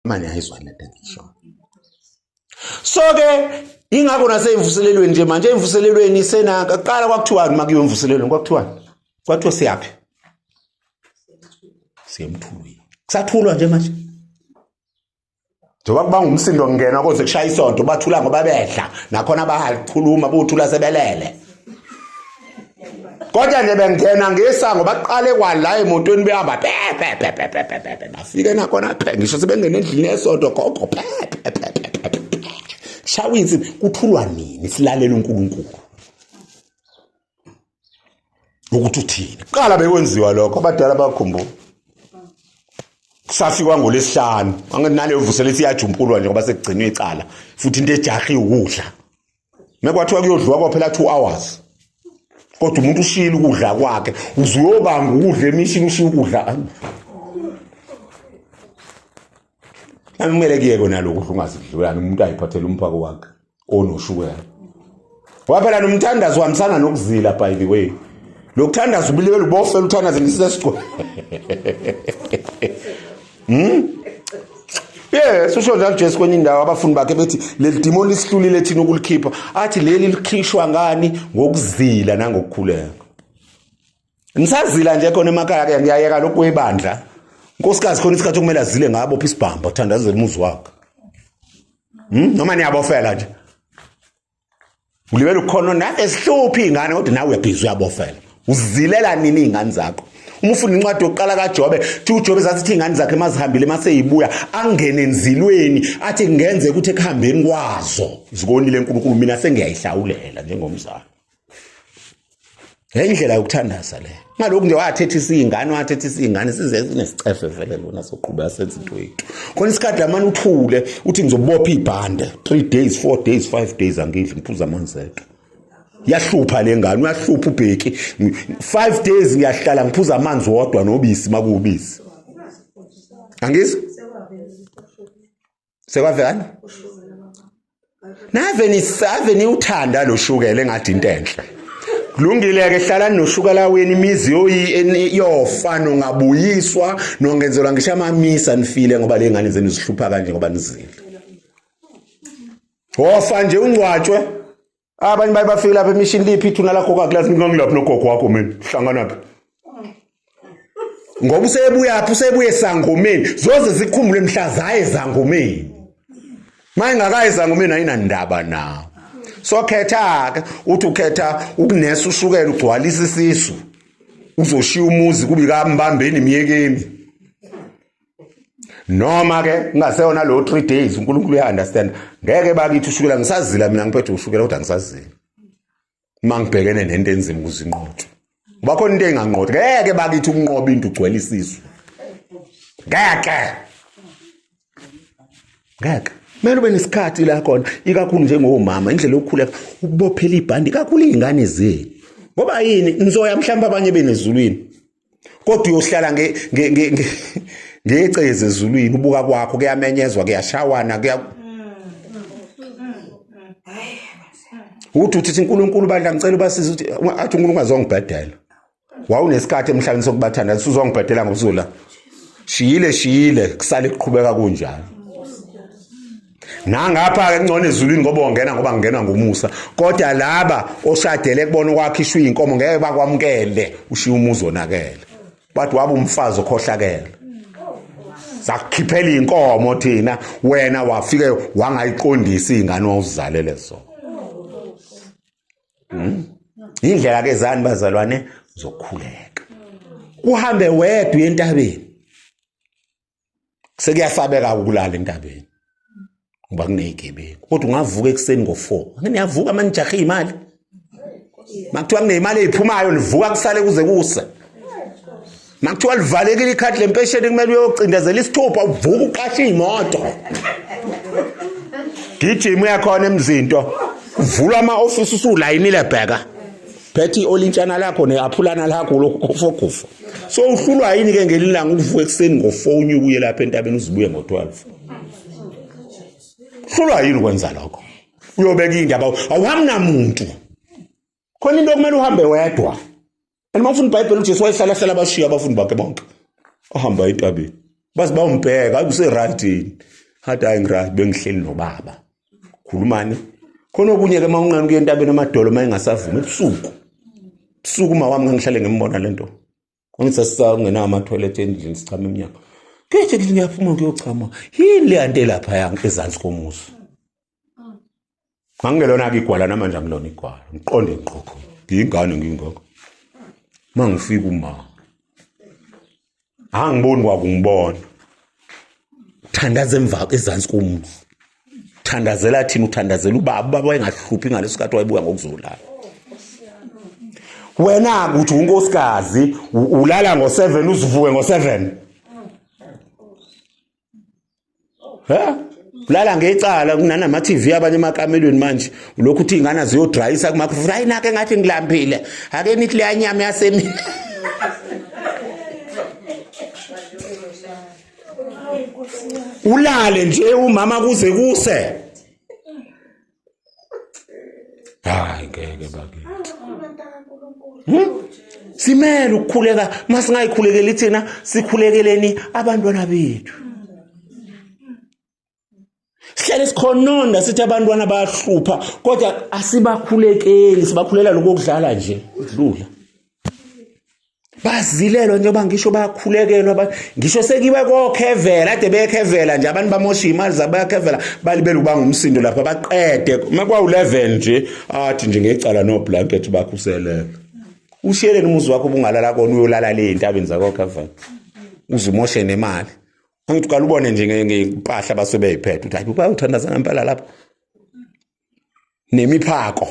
manje ayizwa lento ngisho. So ke ingakho naseyimvuselelweni nje manje imvuselelweni isenaka qala kwakuthiwani makuyiwe imvuselelweni kwathiwa siyapi siyemthulweni kusathulwa nje manje njengoba kubanga umsindo ngena koze kushaya isonto bathula ngoba bedla nakhona bayakhuluma bothula sebelele kodwa nje bengena ngesango baqale kwala emotweni behamba bafike nakhona ngisho sebengena endlini esonto gogo shawinsi kuthulwa nini silalela uNkulunkulu ukuthi uthini qala bekwenziwa lokho abadala bakhumbula kusafikwa ngolesihlanu angenale uvusele siyajumpulwa nje ngoba sekugcinwe icala futhi into ejahi ukudla mekwathiwa kuyodliwa kwaphela 2 hours kodwa umuntu ushila ukudla kwakhe uzuyobanga ukudla emishini ushiya ukudla kumele kuyeke nalokho ungazidlulana umuntu ayiphathele umphako wakhe onoshukela waphela nomthandazo wamsana nokuzila by the way lokuthandaza ubilekela ubofela uthandaze ngisesicwe yes usho njalo Jesu kwenye indawo abafundi bakhe bethi leli demon lisihlulile thina ukulikhipha athi leli likhishwa ngani ngokuzila nangokukhuleka nisazila nje khona emakhaya ke ngiyayeka lokhu webandla unkosikazi khona isikhathi okumele azile ngabo phi isibhamba uthandazela umuzi wakhe noma niyabofela nje ulibela ukukhona na esihluphi ingane kodwa nawe uyabhiza uyabofela uzilela nini izingane zakho uma ufuna incwadi yokuqala kaJobe thi uJobe zathi ingane zakhe mazihambile maseyibuya angene enzilweni athi ngenze ukuthi ekuhambeni kwazo zikonile uNkulunkulu mina sengiyayihlawulela njengomzali indlela yokuthandaza le ngalokhu nje wathethisa izingane size sinesicefe vele lona soqhubeka senze into yethu khona isikhathi lamani uthule uthi ngizobopha ibhande 3 days 4 days 5 days angidli ngiphuza amanzi ethu yahlupha lengane uyahlupha ubheki 5 days ngiyahlala ngiphuza amanzi wodwa nobisi makubisi angizwa sekwavela nave uthanda lo shukela engathi into enhle kulungile ke hlala noshukela weni imizi yofa nongabuyiswa nongenzelwa ngisho amamisa nifile ngoba lengane zenu zihlupha kanje ngoba nizile wofa nje ungcwatshwe abanye bayibafika lapha emission liphi ithuna lakho kakulazi ngangilapha nogogo wakho mina hlangana phi ngoba usebuye esangomeni zoze zikhumbule mhlazaye ezangomeni mayingakaye ezangomeni ayinandaba nawo so khetha uthi ukhetha ukunesa ushukela ugcwalisa isisu uzoshiya umuzi kubi kambambeni imiyekeni noma ke ngaseyona lo 3 days uNkulunkulu uyaunderstand ngeke bakithi ushukela ngisazila mina ngiphethe ushukela kodwa ngisazila mangibhekene nento enzima ukuzinqotho ngoba khona into enganqotho ngeke bakithi ukunqoba into ugcwele isisu ngeke manje ube nesikhathi la khona ikakhulu njengomama indlela yokukhuleka ukubophela ibhandi kakhulu izingane zenu ngoba yini nizoya mhlawumbe abanye benezulwini kodwa uyohlala ngeceze ezulwini ubuka kwakho kuyamenyezwa kuyashawana uthi uNkulunkulu bandla ngicela ubasize ukuthi athi uNkulunkulu azongibhedela wawunesikhathi emhlabeni sokubathanda usuzongibhedela ngobuzula shiyile kusale kuqhubeka kunjalo nangapha ke ngcono ezulwini ngoba ongena ngoba ngingenwa ngomusa kodwa laba oshadele kubona ukwakhishwa inkomo ngeke bakwamukele ushiya umuzi onakele bathi waba umfazi okhohlakela zakukhiphela inkomo thina wena wafike wangayiqondisa izingane owuzalele so indlela ke zani bazalwane zokukhuleka uhambe wedwa entabeni sekuyasabeka ukulala entabeni ngoba kunezigebengu kodwa ungavuka ekseni ngo4 ngeniyavuka manijaha imali makuthiwa kunemali eziphumayo nivuka kusale kuze kuse makuthiwa livalekile ikhadi lempesheni kumele uyocindezela isithupha uvuka uqashe imoto gijima yakhona emzinto uvula ama-office usulayinile bheka phethi olintshana lakho neaphulana lakho lokufokufo so uhlulwa yini ke ngelilanga ukuvuka ekseni ngo4 unyukuye lapha entabeni uzibuye ngo12 hlulwa yini ukwenza lokho uyobeka indaba awuhamnamuntu khona into kumele uhambe wedwa and mawufuna iBhayibheli uJesu wayehlala abashiya abafundi bakhe bonke ahamba entabeni bazi bawumbheka akuse right hathi ayingright bengihleli nobaba khulumani khona okunye ke mawunqane kuye entabeni amadolo mayingasavumi ebusuku mawami ngihlale ngembona lento ngisasisa ungena ama toilet endlini sichama eminyaka kethe ngiyaphuma ngiyochama yini le ante lapha yangi ezansi komuso ngangelona ke igwala namanje angilona igwala ngiqonde iqhokho ngiyingane ngingoko mangifika uma angiboni kwakungibona thandaze emva ezansi komuso thandazela thina uthandazela ubaba wayengahluphi ngalesikhathi wayebuka ngokuzolala wena uthi unkosikazi ulala ngo7 uzivuke ngo7 ulala ngecala kunanama TV abanye emakamelweni manje lokhu uthi ingane ziyodryisa kumakhufuni hayi nake ngathi ngilambile ake nithi le nyama yasemini ulale nje umama kuze kuse hayi ngeke bakithi simele ukukhuleka masingayikhulekeli thina sikhulekeleni abantwana bethu sihlale sikhononda sithi abantwana bayahlupha kodwa asibakhulekeli sibakhulela lokudlala nje udlula bazilelwa njengoba ngisho bayakhulekelwa ngisho sekiwe kokhevela ade bekhevela nje abantu bamosha imali zabo bayakhevela balibela ukuba ngumsindo lapha baqede makwa 11 nje athi nje ngecala no blanket bakhuseleke ushiyeleni umuzi wakho bungalala kona uyolala le entabeni zakokhevela uzimoshe nemali angithi qala ubone nje ngempahla basebeyiphethe uthi hayi bayawuthandaza ngempela lapha nemiphako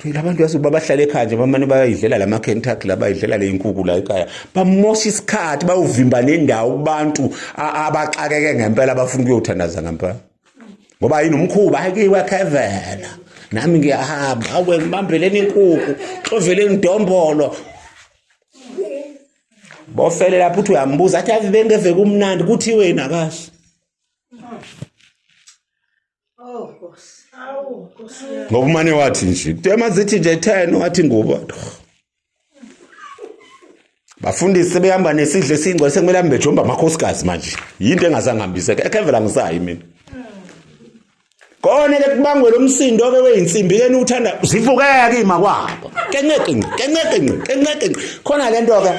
labantu yasuba bahlala ekhaya nje bamane bayidlela lama Kentucky la bayidlela le inkukhu la ekhaya bamosha isikhathi bayuvimba nendawo kubantu abaxakeke ngempela abafuna ukuyothandaza ngempela ngoba yini umkhuba hayikiwe ekhevela nami ngiyahamba awe ngibambeleni inkukhu xoveleni indombolo bofele lapho uthi uyambuza athi ave bengeve kumnandi kuthiwe nakahle ngoba manje wathi nje kutema zithi nje 10 wathi ngoba bafundisi behamba nesidle singcwele sekumele ambe jomba amakhosikazi manje yinto engazangihambiseka ekhevela ngisayi mina kone ke kubangwe lo msindo ke weinsimbi ke uthanda zivukeke ima kwabo kenqeqinqe khona lento ke